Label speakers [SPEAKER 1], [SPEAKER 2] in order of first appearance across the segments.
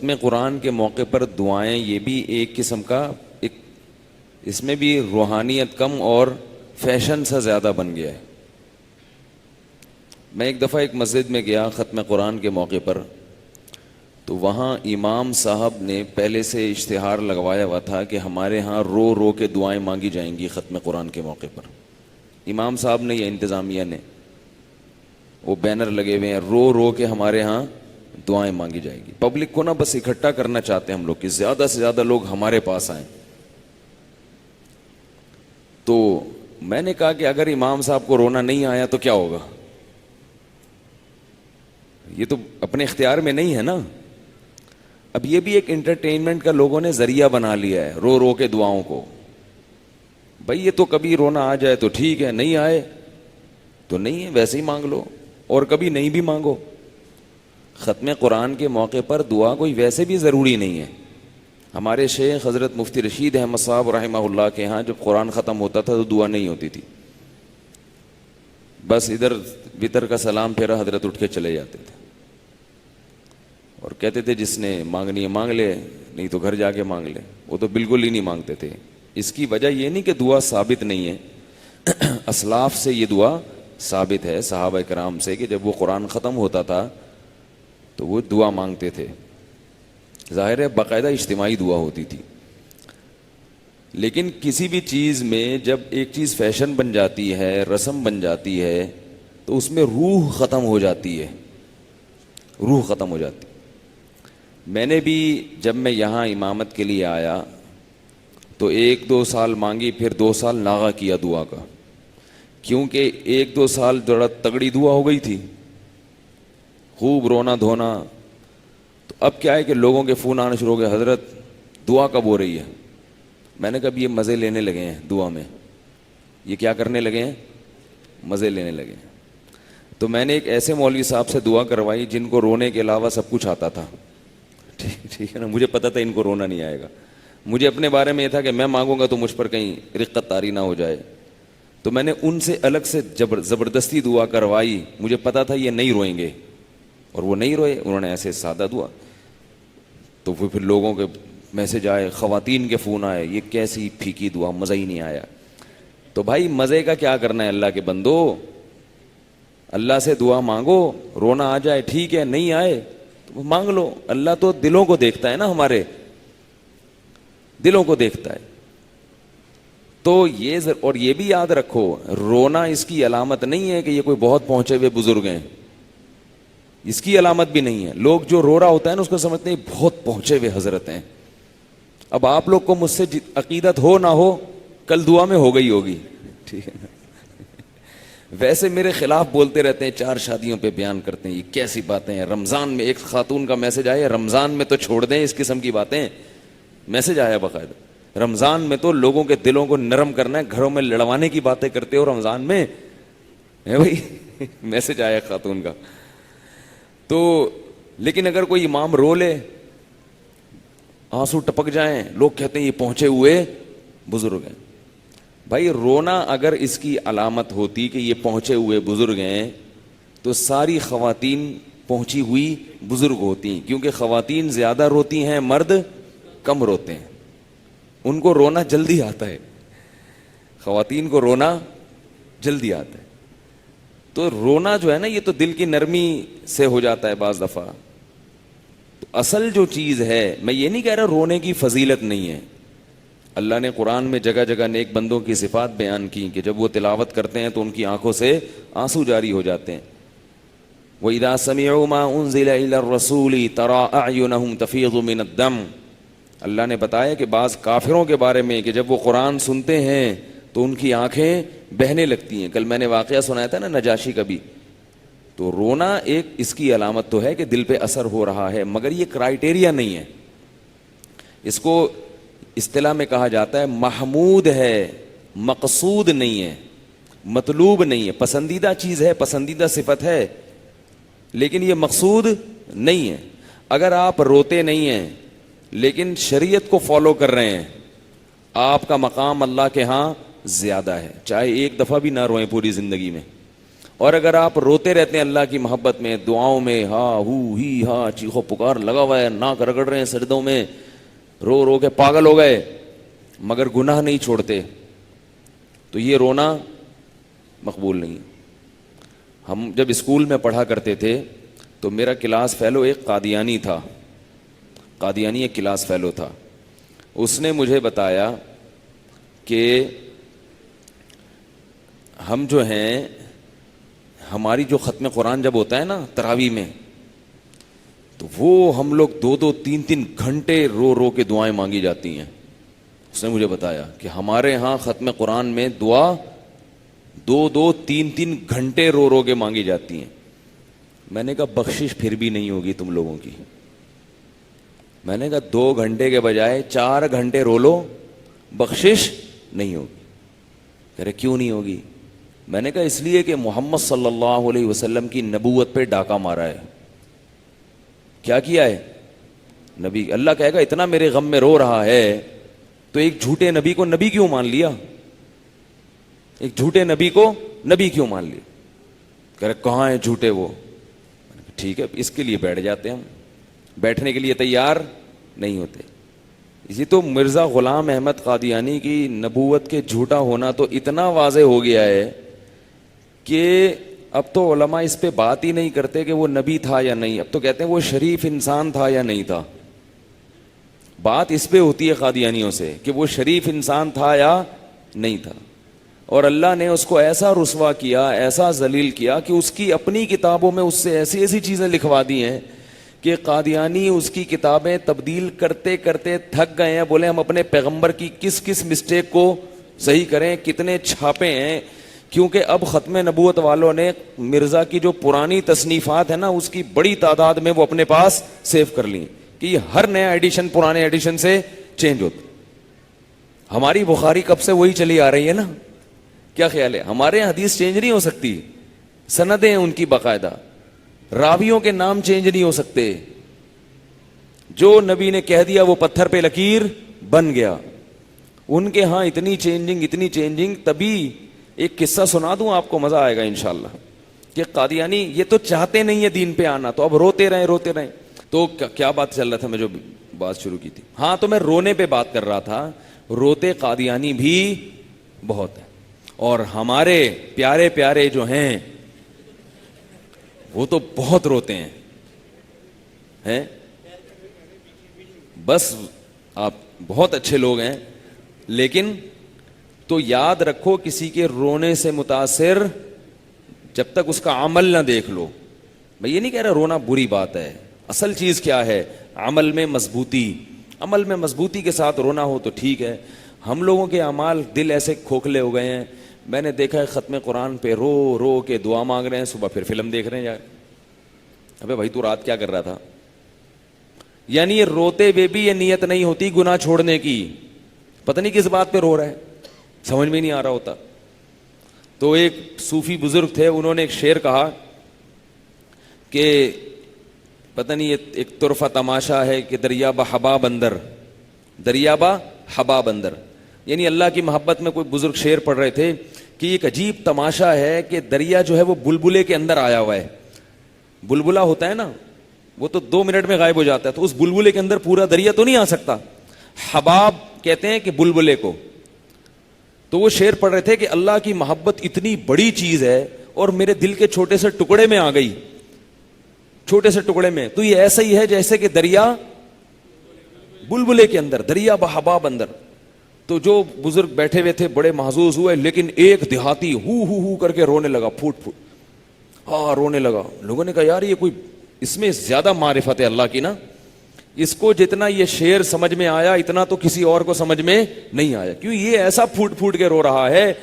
[SPEAKER 1] ختم قرآن کے موقع پر دعائیں یہ بھی ایک قسم کا اس میں بھی روحانیت کم اور فیشن سا زیادہ بن گیا ہے. میں ایک دفعہ ایک مسجد میں گیا ختم قرآن کے موقع پر, تو وہاں امام صاحب نے پہلے سے اشتہار لگوایا ہوا تھا کہ ہمارے ہاں رو رو کے دعائیں مانگی جائیں گی ختم قرآن کے موقع پر. امام صاحب نے یا انتظامیہ نے, وہ بینر لگے ہوئے ہیں, رو رو کے ہمارے ہاں دعائیں مانگی جائیں گی. پبلک کو نا بس اکٹھا کرنا چاہتے ہیں ہم لوگ کہ زیادہ سے زیادہ لوگ ہمارے پاس آئیں. تو میں نے کہا کہ اگر امام صاحب کو رونا نہیں آیا تو کیا ہوگا؟ یہ تو اپنے اختیار میں نہیں ہے نا. اب یہ بھی ایک انٹرٹینمنٹ کا لوگوں نے ذریعہ بنا لیا ہے رو رو کے دعاؤں کو. بھائی یہ تو کبھی رونا آ جائے تو ٹھیک ہے, نہیں آئے تو نہیں ہے, ویسے ہی مانگ لو, اور کبھی نہیں بھی مانگو. ختم قرآن کے موقع پر دعا کوئی ویسے بھی ضروری نہیں ہے. ہمارے شیخ حضرت مفتی رشید احمد صاحب رحمہ اللہ کے ہاں جب قرآن ختم ہوتا تھا تو دعا نہیں ہوتی تھی, بس ادھر وطر کا سلام پھیرا, حضرت اٹھ کے چلے جاتے تھے اور کہتے تھے جس نے مانگنی ہے مانگ لے, نہیں تو گھر جا کے مانگ لے. وہ تو بالکل ہی نہیں مانگتے تھے. اس کی وجہ یہ نہیں کہ دعا ثابت نہیں ہے, اسلاف سے یہ دعا ثابت ہے, صحابہ کرام سے, کہ جب وہ قرآن ختم ہوتا تھا تو وہ دعا مانگتے تھے. ظاہر ہے باقاعدہ اجتماعی دعا ہوتی تھی. لیکن کسی بھی چیز میں جب ایک چیز فیشن بن جاتی ہے, رسم بن جاتی ہے, تو اس میں روح ختم ہو جاتی ہے, روح ختم ہو جاتی. میں نے بھی جب میں یہاں امامت کے لیے آیا تو 1-2 سال مانگی, پھر 2 سال ناغہ کیا دعا کا, کیونکہ 1-2 سال ذرا تگڑی دعا ہو گئی تھی, خوب رونا دھونا. تو اب کیا ہے کہ لوگوں کے فون آنے شروع ہو گئے, حضرت دعا کب ہو رہی ہے؟ میں نے کہا یہ مزے لینے لگے ہیں دعا میں, یہ کیا کرنے لگے ہیں؟ مزے لینے لگے ہیں. تو میں نے ایک ایسے مولوی صاحب سے دعا کروائی جن کو رونے کے علاوہ سب کچھ آتا تھا. ٹھیک ہے نا, مجھے پتا تھا ان کو رونا نہیں آئے گا. مجھے اپنے بارے میں یہ تھا کہ میں مانگوں گا تو مجھ پر کہیں رقت طاری نہ ہو جائے. تو میں نے ان سے الگ سے زبردستی دعا کروائی, مجھے پتا تھا یہ نہیں روئیں گے, اور وہ نہیں روئے. انہوں نے ایسے سادہ دعا. تو پھر لوگوں کے میسج آئے, خواتین کے فون آئے, یہ کیسی پھیکی دعا, مزہ ہی نہیں آیا. تو بھائی مزے کا کیا کرنا ہے اللہ کے بندو, اللہ سے دعا مانگو, رونا آ جائے ٹھیک ہے, نہیں آئے تو مانگ لو. اللہ تو دلوں کو دیکھتا ہے نا, ہمارے دلوں کو دیکھتا ہے. تو اور یہ بھی یاد رکھو, رونا اس کی علامت نہیں ہے کہ یہ کوئی بہت پہنچے ہوئے بزرگ ہیں, اس کی علامت بھی نہیں ہے. لوگ جو رو رہا ہوتا ہے نا اس کو سمجھتے ہیں بہت پہنچے ہوئے حضرت ہیں. اب آپ لوگ کو مجھ سے عقیدت ہو نہ ہو, کل دعا میں ہو گئی ہوگی, ٹھیک ہے نا. ویسے میرے خلاف بولتے رہتے ہیں, 4 شادیوں پہ بیان کرتے ہیں, یہ کیسی باتیں ہیں. رمضان میں ایک خاتون کا میسج آیا, رمضان میں تو چھوڑ دیں اس قسم کی باتیں. میسج آیا باقاعدہ, رمضان میں تو لوگوں کے دلوں کو نرم کرنا ہے, گھروں میں لڑوانے کی باتیں کرتے ہو رمضان میں, ہے بھائی. میسج آیا خاتون کا. تو لیکن اگر کوئی امام رو لے, آنسو ٹپک جائیں, لوگ کہتے ہیں یہ پہنچے ہوئے بزرگ ہیں. بھائی رونا اگر اس کی علامت ہوتی کہ یہ پہنچے ہوئے بزرگ ہیں تو ساری خواتین پہنچی ہوئی بزرگ ہوتی, کیونکہ خواتین زیادہ روتی ہیں, مرد کم روتے ہیں. ان کو رونا جلدی آتا ہے, خواتین کو رونا جلدی آتا ہے. تو رونا جو ہے نا یہ تو دل کی نرمی سے ہو جاتا ہے بعض دفعہ. تو اصل جو چیز ہے, میں یہ نہیں کہہ رہا رونے کی فضیلت نہیں ہے. اللہ نے قرآن میں جگہ جگہ نیک بندوں کی صفات بیان کی کہ جب وہ تلاوت کرتے ہیں تو ان کی آنکھوں سے آنسو جاری ہو جاتے ہیں. وَإِذَا سَمِعُوا مَا أُنزِلَ إِلَى الرَّسُولِ تَرَىٰ أَعْيُنَهُمْ تَفِيضُ مِنَ الدَّمْعِ. اللہ نے بتایا کہ بعض کافروں کے بارے میں کہ جب وہ قرآن سنتے ہیں تو ان کی آنکھیں بہنے لگتی ہیں. کل میں نے واقعہ سنایا تھا نا نجاشی کا بھی. تو رونا ایک اس کی علامت تو ہے کہ دل پہ اثر ہو رہا ہے, مگر یہ کرائیٹیریا نہیں ہے. اس کو اصطلاح میں کہا جاتا ہے محمود ہے, مقصود نہیں ہے, مطلوب نہیں ہے. پسندیدہ چیز ہے, پسندیدہ صفت ہے, لیکن یہ مقصود نہیں ہے. اگر آپ روتے نہیں ہیں لیکن شریعت کو فالو کر رہے ہیں, آپ کا مقام اللہ کے ہاں زیادہ ہے, چاہے ایک دفعہ بھی نہ روئیں پوری زندگی میں. اور اگر آپ روتے رہتے ہیں اللہ کی محبت میں، دعاؤں میں، ہاں ہو ہی ہاں چیخو پکار لگا ہوا ہے، ناک رگڑ رہے ہیں سجدوں میں، رو رو کے پاگل ہو گئے، مگر گناہ نہیں چھوڑتے، تو یہ رونا مقبول نہیں۔ ہم جب اسکول میں پڑھا کرتے تھے تو میرا کلاس فیلو ایک قادیانی تھا، قادیانی ایک کلاس فیلو تھا، اس نے مجھے بتایا کہ ہم جو ہیں، ہماری جو ختم قرآن جب ہوتا ہے نا تراویح میں، تو وہ ہم لوگ 2-3 گھنٹے رو رو کے دعائیں مانگی جاتی ہیں۔ اس نے مجھے بتایا کہ ہمارے ہاں ختم قرآن میں دعا 2-3 گھنٹے رو رو کے مانگی جاتی ہیں۔ میں نے کہا بخشش پھر بھی نہیں ہوگی تم لوگوں کی۔ میں نے کہا 2 گھنٹے کے بجائے 4 گھنٹے رو لو، بخشش نہیں ہوگی۔ کہہ رہے کیوں نہیں ہوگی؟ میں نے کہا اس لیے کہ محمد صلی اللہ علیہ وسلم کی نبوت پہ ڈاکہ مارا ہے۔ کیا کیا ہے؟ نبی، اللہ کہے گا اتنا میرے غم میں رو رہا ہے تو ایک جھوٹے نبی کو نبی کیوں مان لیا؟ ایک جھوٹے نبی کو نبی کیوں مان لیا؟ کہہ رہے کہاں ہیں جھوٹے وہ؟ ٹھیک ہے، اس کے لیے بیٹھ جاتے ہیں، ہم بیٹھنے کے لیے تیار نہیں ہوتے۔ اسی تو مرزا غلام احمد قادیانی کی نبوت کے جھوٹا ہونا تو اتنا واضح ہو گیا ہے کہ اب تو علماء اس پہ بات ہی نہیں کرتے کہ وہ نبی تھا یا نہیں، اب تو کہتے ہیں وہ شریف انسان تھا یا نہیں تھا۔ بات اس پہ ہوتی ہے قادیانیوں سے کہ وہ شریف انسان تھا یا نہیں تھا، اور اللہ نے اس کو ایسا رسوا کیا، ایسا ذلیل کیا کہ اس کی اپنی کتابوں میں اس سے ایسی ایسی چیزیں لکھوا دی ہیں کہ قادیانی اس کی کتابیں تبدیل کرتے کرتے تھک گئے ہیں، بولے ہم اپنے پیغمبر کی کس کس مسٹیک کو صحیح کریں، کتنے چھاپے ہیں، کیونکہ اب ختم نبوت والوں نے مرزا کی جو پرانی تصنیفات ہیں نا اس کی بڑی تعداد میں وہ اپنے پاس سیو کر لی کہ یہ ہر نیا ایڈیشن پرانے ایڈیشن سے چینج ہوتا۔ ہماری بخاری کب سے وہی چلی آ رہی ہے نا، کیا خیال ہے؟ ہمارے حدیث چینج نہیں ہو سکتی، سندیں ہیں ان کی باقاعدہ، راویوں کے نام چینج نہیں ہو سکتے، جو نبی نے کہہ دیا وہ پتھر پہ لکیر بن گیا۔ ان کے ہاں اتنی چینجنگ، تبھی ایک قصہ سنا دوں آپ کو، مزہ آئے گا انشاءاللہ، کہ قادیانی یہ تو چاہتے نہیں ہے دین پہ آنا، تو اب روتے رہیں۔ تو کیا بات چل رہا تھا، میں جو بات شروع کی تھی، ہاں تو میں رونے پہ بات کر رہا تھا۔ روتے قادیانی بھی بہت ہیں، اور ہمارے پیارے پیارے جو ہیں وہ تو بہت روتے ہیں۔ بس آپ بہت اچھے لوگ ہیں، لیکن تو یاد رکھو کسی کے رونے سے متاثر جب تک اس کا عمل نہ دیکھ لو۔ میں یہ نہیں کہہ رہا رونا بری بات ہے، اصل چیز کیا ہے؟ عمل میں مضبوطی کے ساتھ رونا ہو تو ٹھیک ہے۔ ہم لوگوں کے اعمال، دل ایسے کھوکھلے ہو گئے ہیں، میں نے دیکھا ہے ختم قرآن پہ رو رو کے دعا مانگ رہے ہیں، صبح پھر فلم دیکھ رہے ہیں یار۔ ابے بھائی تو رات کیا کر رہا تھا؟ یعنی یہ روتے ہوئے بھی یہ نیت نہیں ہوتی گناہ چھوڑنے کی، پتہ نہیں کس بات پہ رو رہا ہے، سمجھ میں نہیں آ رہا ہوتا۔ تو ایک صوفی بزرگ تھے، انہوں نے ایک شعر کہا کہ پتہ نہیں ایک طرفہ تماشا ہے کہ دریا بحباب اندر، یعنی اللہ کی محبت میں کوئی بزرگ شعر پڑھ رہے تھے کہ ایک عجیب تماشا ہے کہ دریا جو ہے وہ بلبلے کے اندر آیا ہوا ہے۔ بلبلا ہوتا ہے نا، وہ تو 2 منٹ میں غائب ہو جاتا ہے، تو اس بلبلے کے اندر پورا دریا تو نہیں آ سکتا۔ حباب کہتے ہیں کہ بلبلے کو۔ تو وہ شعر پڑھ رہے تھے کہ اللہ کی محبت اتنی بڑی چیز ہے اور میرے دل کے چھوٹے سے ٹکڑے میں آ گئی، چھوٹے سے ٹکڑے میں، تو یہ ایسا ہی ہے جیسے کہ دریا بلبلے کے اندر، دریا بحباب اندر۔ تو جو بزرگ بیٹھے ہوئے تھے بڑے محظوظ ہوئے، لیکن ایک دیہاتی ہو کر کے رونے لگا، پھوٹ رونے لگا۔ لوگوں نے کہا یار یہ کوئی، اس میں زیادہ معرفت ہے اللہ کی نا، اس کو جتنا یہ شعر سمجھ میں آیا اتنا تو کسی اور کو سمجھ میں نہیں آیا، کیوں یہ ایسا پھوٹ کے رو رہا ہے،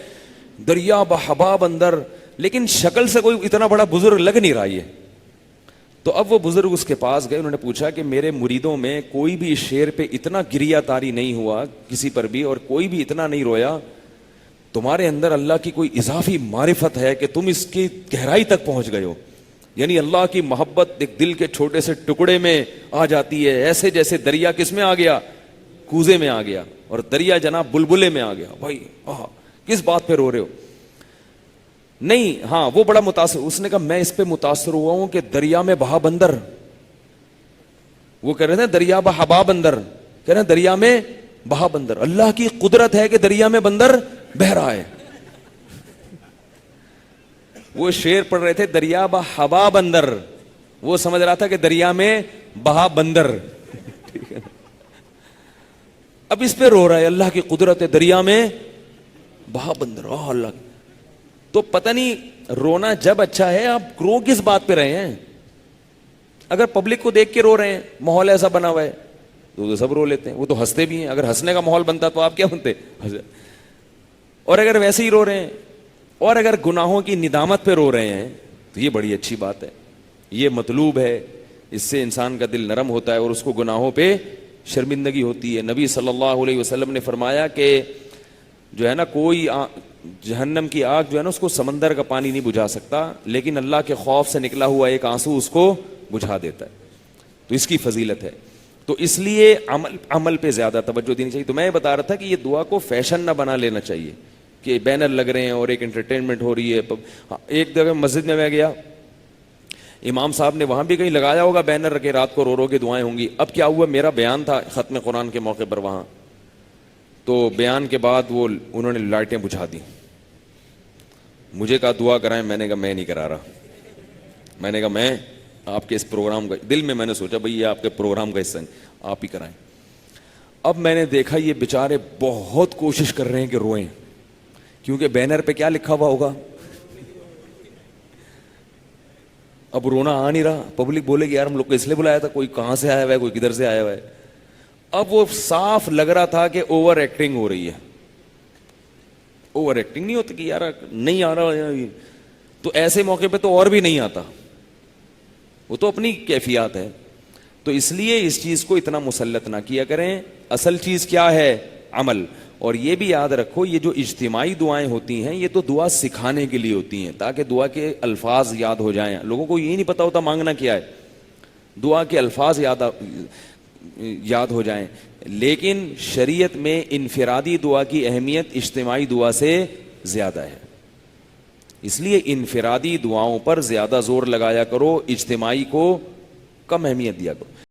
[SPEAKER 1] دریا بحباب اندر، لیکن شکل سے کوئی اتنا بڑا بزرگ لگ نہیں رہا یہ۔ تو اب وہ بزرگ اس کے پاس گئے، انہوں نے پوچھا کہ میرے مریدوں میں کوئی بھی اس شعر پہ اتنا گریہ تاری نہیں ہوا کسی پر بھی، اور کوئی بھی اتنا نہیں رویا، تمہارے اندر اللہ کی کوئی اضافی معرفت ہے کہ تم اس کی گہرائی تک پہنچ گئے ہو، یعنی اللہ کی محبت ایک دل کے چھوٹے سے ٹکڑے میں آ جاتی ہے، ایسے جیسے دریا کس میں آ گیا؟ کوزے میں آ گیا، اور دریا جناب بلبلے میں آ گیا۔ بھائی کس بات پہ رو رہے ہو؟ نہیں ہاں وہ بڑا متاثر، اس نے کہا میں اس پہ متاثر ہوا ہوں کہ دریا میں بہا بندر، وہ کہہ رہے تھے دریا بہا بندر، کہہ رہے ہیں دریا میں بہا بندر، اللہ کی قدرت ہے کہ دریا میں بندر بہ رہا ہے. وہ شعر پڑھ رہے تھے دریا بہا بندر، وہ سمجھ رہا تھا کہ دریا میں بہا بندر. اب اس پہ رو رہا ہے اللہ کی قدرت ہے دریا میں بہا بندر. اللہ تو پتہ نہیں رونا جب اچھا ہے، آپ رو کس بات پہ رہے ہیں؟ اگر پبلک کو دیکھ کے رو رہے ہیں، ماحول ایسا بنا ہوا ہے تو سب رو لیتے ہیں، وہ تو ہنستے بھی ہیں. اگر ہنسنے کا ماحول بنتا تو آپ کیا بنتے؟ اور اگر ویسے ہی رو رہے ہیں، اور اگر گناہوں کی ندامت پہ رو رہے ہیں تو یہ بڑی اچھی بات ہے، یہ مطلوب ہے. اس سے انسان کا دل نرم ہوتا ہے اور اس کو گناہوں پہ شرمندگی ہوتی ہے. نبی صلی اللہ علیہ وسلم نے فرمایا کہ جو ہے نا کوئی جہنم کی آگ جو ہے نا اس کو سمندر کا پانی نہیں بجھا سکتا، لیکن اللہ کے خوف سے نکلا ہوا ایک آنسو اس کو بجھا دیتا ہے. تو اس کی فضیلت ہے. تو اس لیے عمل پہ زیادہ توجہ دینی چاہیے. تو میں بتا رہا تھا کہ یہ دعا کو فیشن نہ بنا لینا چاہیے کہ بینر لگ رہے ہیں اور ایک انٹرٹینمنٹ ہو رہی ہے. ایک جگہ مسجد میں گیا، امام صاحب نے وہاں بھی کہیں لگایا ہوگا بینر رکھے رات کو رو رو کے دعائیں ہوں گی. اب کیا ہوا، میرا بیان تھا ختم قرآن کے موقع پر وہاں، تو بیان کے بعد وہ انہوں نے لائٹیں بجھا دی. مجھے کہا دعا کرائیں، میں نے کہا میں نہیں کرا رہا. میں نے کہا میں آپ کے اس پروگرام کا، دل میں میں نے سوچا بھئی یہ آپ کے پروگرام کا حصہ نہیں، آپ ہی کرائیں. اب میں نے دیکھا یہ بیچارے بہت کوشش کر رہے ہیں کہ روئیں، کیونکہ بینر پہ کیا لکھا ہوا ہوگا. اب رونا آ نہیں رہا. پبلک بولے گی یار ہم لوگ کو اس لیے بلایا تھا، کوئی کہاں سے آیا ہوا ہے، کوئی کدھر سے آیا ہوا ہے. اب وہ صاف لگ رہا تھا کہ اوور ایکٹنگ ہو رہی ہے. اوور ایکٹنگ نہیں ہوتی کہ یار نہیں آ رہا، تو ایسے موقع پہ تو اور بھی نہیں آتا، وہ تو اپنی کیفیات ہے. تو اس لیے اس چیز کو اتنا مسلط نہ کیا کریں. اصل چیز کیا ہے؟ عمل. اور یہ بھی یاد رکھو یہ جو اجتماعی دعائیں ہوتی ہیں یہ تو دعا سکھانے کے لیے ہوتی ہیں تاکہ دعا کے الفاظ یاد ہو جائیں. لوگوں کو یہ نہیں پتا ہوتا مانگنا کیا ہے، دعا کے الفاظ یاد ہو جائیں. لیکن شریعت میں انفرادی دعا کی اہمیت اجتماعی دعا سے زیادہ ہے، اس لیے انفرادی دعاؤں پر زیادہ زور لگایا کرو، اجتماعی کو کم اہمیت دیا کرو.